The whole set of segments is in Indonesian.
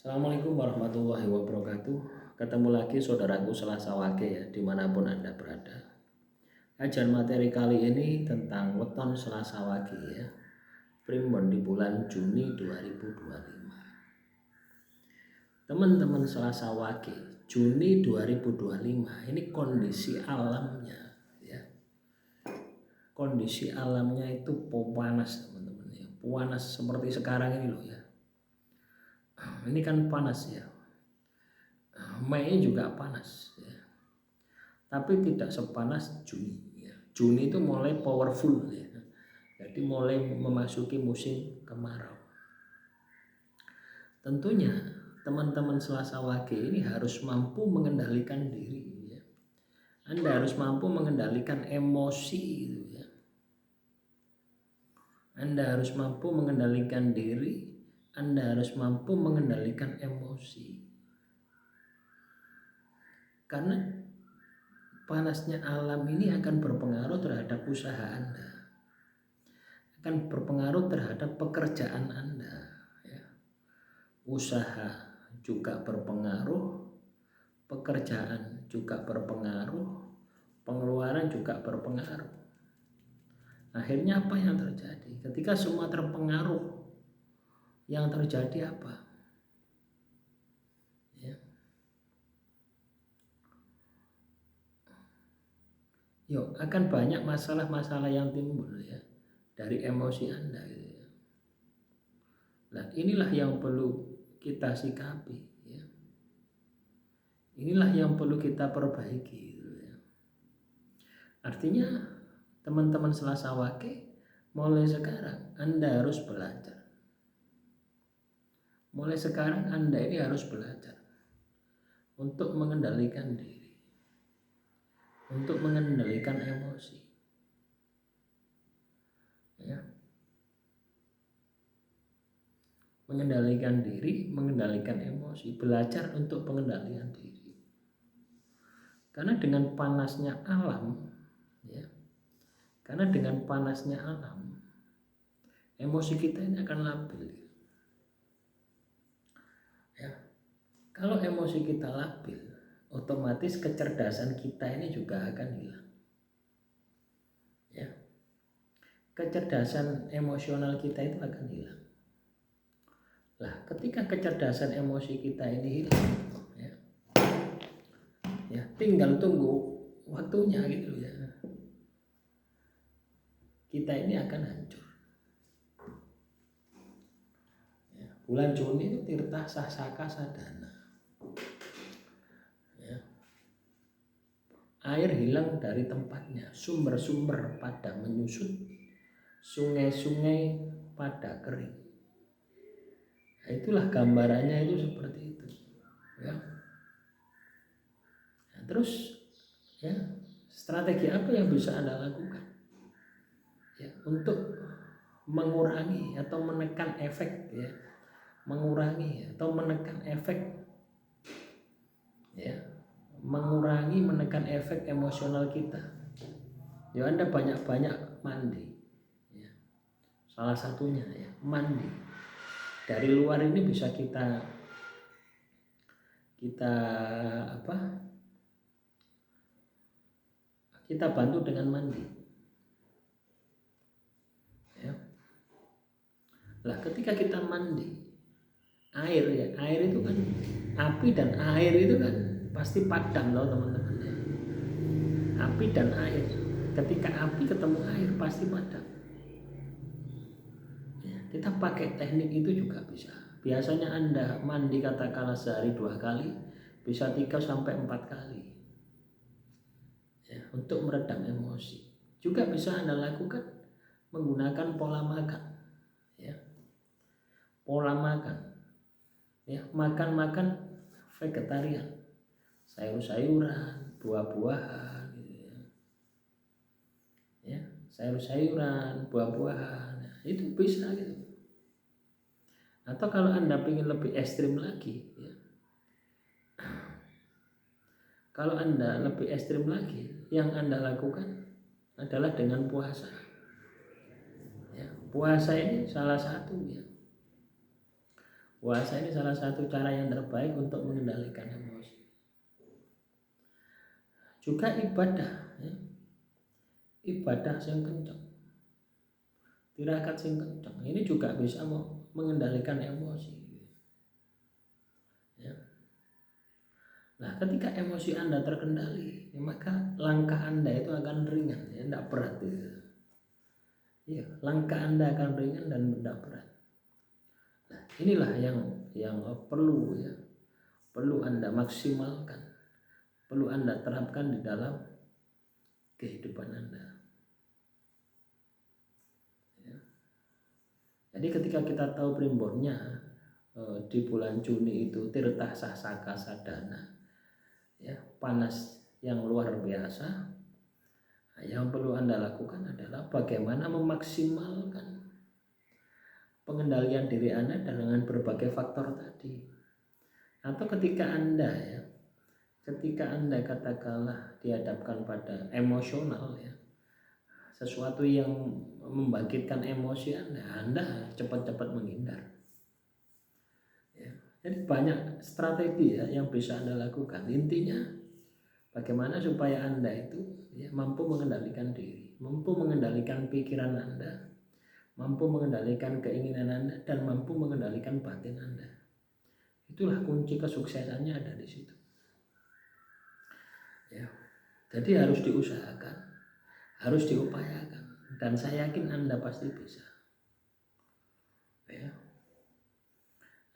Assalamualaikum warahmatullahi wabarakatuh. Ketemu lagi saudaraku Selasa Wage ya, dimanapun Anda berada. Kajian materi kali ini tentang weton Selasa Wage ya, primbon di bulan Juni 2025. Teman-teman Selasa Wage, Juni 2025 ini kondisi alamnya ya. Kondisi alamnya itu panas teman-teman ya. Panas seperti sekarang ini loh ya. Ini kan panas ya. Mei juga panas ya. Tapi tidak sepanas Juni ya. Juni itu mulai powerful ya. Jadi mulai memasuki musim kemarau. Tentunya teman-teman Selasa Wage ini harus mampu mengendalikan diri ya. Anda harus mampu mengendalikan emosi itu ya. Anda harus mampu mengendalikan diri, Anda harus mampu mengendalikan emosi. Karena panasnya alam ini akan berpengaruh terhadap usaha Anda, akan berpengaruh terhadap pekerjaan Anda ya. Usaha juga berpengaruh, pekerjaan juga berpengaruh, pengeluaran juga berpengaruh. Akhirnya apa yang terjadi? Ketika semua terpengaruh, yang terjadi apa? Ya. Yuk, akan banyak masalah-masalah yang timbul ya dari emosi Anda gitu ya. Nah, inilah yang perlu kita sikapi ya. Inilah yang perlu kita perbaiki gitu ya. Artinya teman-teman Selasa Wage, mulai sekarang Anda harus belajar. Mulai sekarang Anda ini harus belajar untuk mengendalikan diri, untuk mengendalikan emosi ya. Mengendalikan diri, mengendalikan emosi, belajar untuk pengendalian diri. Karena dengan panasnya alam ya, karena dengan panasnya alam, emosi kita ini akan labil ya. Kalau emosi kita labil, otomatis kecerdasan kita ini juga akan hilang ya. Kecerdasan emosional kita itu akan hilang. Lah, ketika kecerdasan emosi kita ini hilang ya, tinggal tunggu waktunya gitu ya. Kita ini akan hancur. Ya, bulan Juni itu tirta sasaka sadana. Ya. Air hilang dari tempatnya, sumber-sumber pada menyusut, sungai-sungai pada kering. Nah, itulah gambarannya itu seperti itu. Ya. Nah, terus ya, strategi apa yang bisa Anda lakukan ya untuk mengurangi atau menekan efek ya, mengurangi atau menekan efek ya, mengurangi menekan efek emosional kita ya. Anda banyak-banyak mandi ya. Salah satunya ya mandi. Dari luar ini bisa kita apa, kita bantu dengan mandi ya. Lah, ketika kita mandi, air ya, air itu kan api dan air itu kan pasti padam loh teman-teman ya. Api dan air, ketika api ketemu air pasti padam ya. Kita pakai teknik itu juga bisa. Biasanya Anda mandi katakanlah sehari 2 kali, bisa 3-4 kali ya, untuk meredam emosi. Juga bisa Anda lakukan menggunakan pola makan ya. Pola makan ya, makan vegetarian, sayur-sayuran, buah-buahan gitu ya. Ya, sayur-sayuran, buah-buahan, ya, itu bisa gitu. Atau kalau Anda ingin lebih ekstrim lagi ya, kalau Anda lebih ekstrim lagi, yang Anda lakukan adalah dengan puasa ya. Puasa ini salah satu ya, Puasa ini salah satu cara yang terbaik untuk mengendalikan emosi. Juga ibadah, ya. Ibadah yang kencang, tirakat yang kencang, ini juga bisa mengendalikan emosi. Ya. Nah, ketika emosi Anda terkendali, ya, maka langkah Anda itu akan ringan, ya, tidak berat. Ya, langkah Anda akan ringan dan tidak berat. Nah, inilah yang perlu, ya, perlu Anda maksimalkan, perlu Anda terapkan di dalam kehidupan Anda. Ya. Jadi ketika kita tahu primbonnya di bulan Juni itu tirta sasaka sadana, ya, panas yang luar biasa. Nah, yang perlu Anda lakukan adalah bagaimana memaksimalkan pengendalian diri Anda dengan berbagai faktor tadi. Atau ketika Anda katakanlah dihadapkan pada emosional, ya, sesuatu yang membangkitkan emosi Anda cepat-cepat menghindar. Ya. Jadi banyak strategi, ya, yang bisa Anda lakukan. Intinya bagaimana supaya Anda itu, ya, mampu mengendalikan diri, mampu mengendalikan pikiran Anda, mampu mengendalikan keinginan Anda, dan mampu mengendalikan batin Anda. Itulah kunci kesuksesannya ada di situ. Ya. Jadi harus diusahakan, harus diupayakan, dan saya yakin Anda pasti bisa. Ya.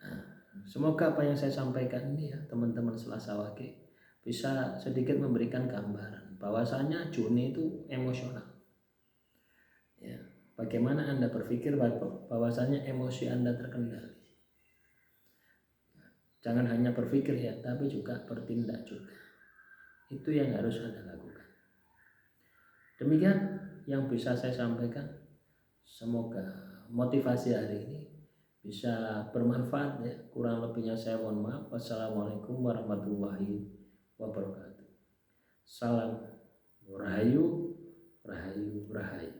Nah, semoga apa yang saya sampaikan ini, ya, teman-teman Selasa Wage, bisa sedikit memberikan gambaran bahwasanya Juni itu emosional. Ya, bagaimana Anda berpikir bahwasanya emosi Anda terkendali. Jangan hanya berpikir, ya, tapi juga bertindak juga. Itu yang harus Anda lakukan. Demikian yang bisa saya sampaikan. Semoga motivasi hari ini bisa bermanfaat, ya. Kurang lebihnya saya mohon maaf. Wassalamualaikum warahmatullahi wabarakatuh. Salam Rahayu, Rahayu, Rahayu.